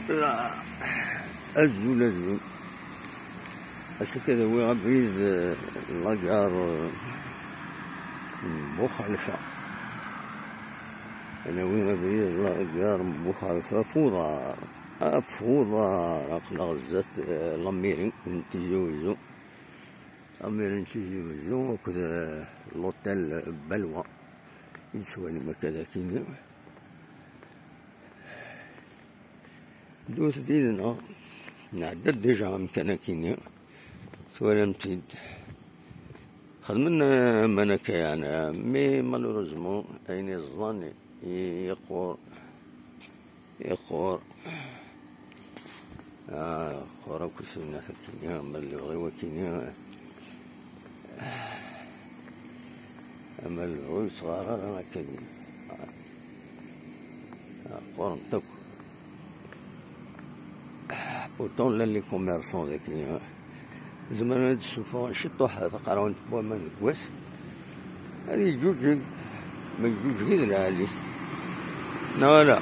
لا أزول هسا كذا هو بريد لاكار مخالفة. أنا وين بريد لاكار مخالفة فوضى أقل غزات لاميرين تيجوزو وكذا لوتيل بلوى يسوى لما كذا كيني دوس ديدنا نعدد ديجا مكانا كيني سوى لمتيد خدمنا منك يعني مي مالوريزمون أين الظن يقور خورا كسونا كينيا مالي غيوا كينيا أما العوي صغارة أنا كينيا قورن تاكو بوتون لي كوميرسون ذاك زمان هاد السوفا شطوحة تقراون تبوا من الكواس هادي جوج ما جوج غير العاليس لا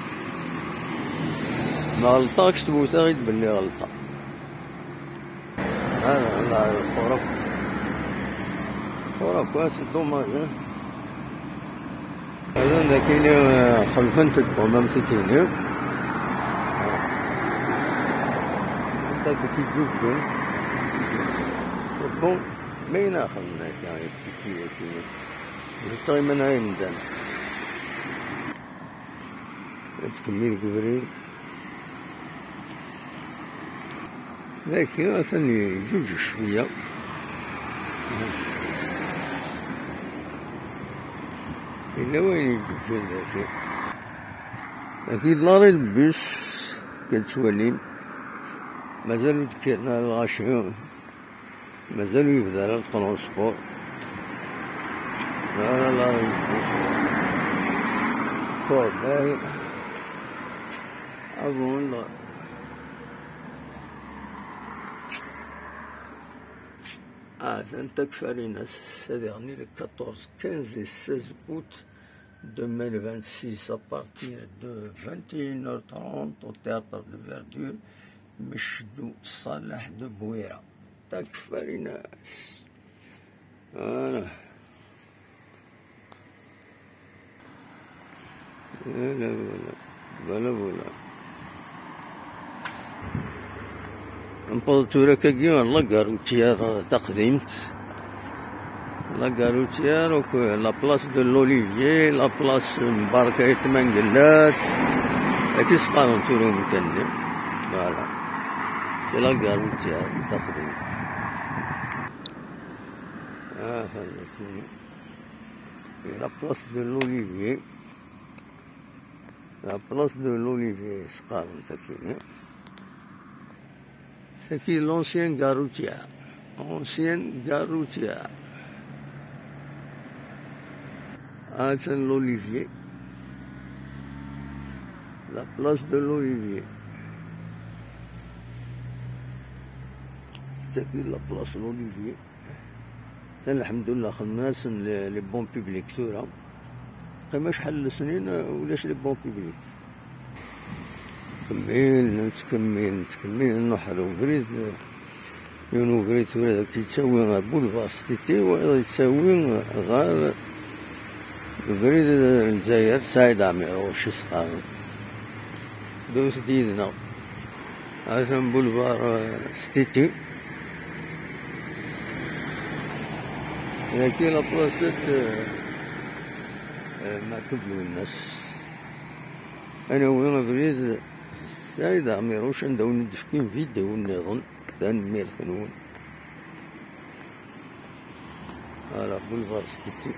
ما غلطاكش تبوتا غير بلي غلطا هذا الخرق كواس دوماج هذا كاين خلفن تدخل ما مسيتيني انت كي جوج بون مين اخذنا كاين كي تسوي من هاي مدان تكمل كبري لكن ثاني جوج شويه إلا وين يجوج هذاك أكيد لاري البيس كتولين مازالو ذكرنا الغاشيون مازالو يبدا الترونسبور لا فور باي أظن لا تكفى لنا c'est-à-dire le 14, 15 et 16 août 2026 à partir de 21h30 au théâtre de Verdure Michdou Salah de Bouira. تكفى للناس. فوالا بلا نبضتو لك كيما لاكاروتيير تقديمت لاكاروتيير لا بلاص دو لوليفيي لا بلاص مباركة يتمنقلات تيسقالو نتولو مكلم فوالا سي لاكاروتيير تقديمت هذا كيما لا بلاص دو لوليفيي لا بلاص دو لوليفيي سقالو نتاكيني C'est qui l'ancienne gare routière. C'est l'Olivier. La place de l'Olivier. C'est qui la place de l'Olivier. C'est alhamdoulilah خدمنا لي بون بوبليك ثورة قيما شحال سنين ولاش لي بون بوبليك نتكمل نحرو بريد يونو بريد ثورة كيتساوي غير بولفار ستيتي ولا يتساوي غير بريد الجزائر سعيد عميرو شي سقارو دوز ديدنا هذا بولفار ستيتي لكن لابلاصات مكتوب للناس أنا وين بريد سعيد عميرو شنداو ندفكين فيديو النظام تنمير ثنون على بولفار ستيتي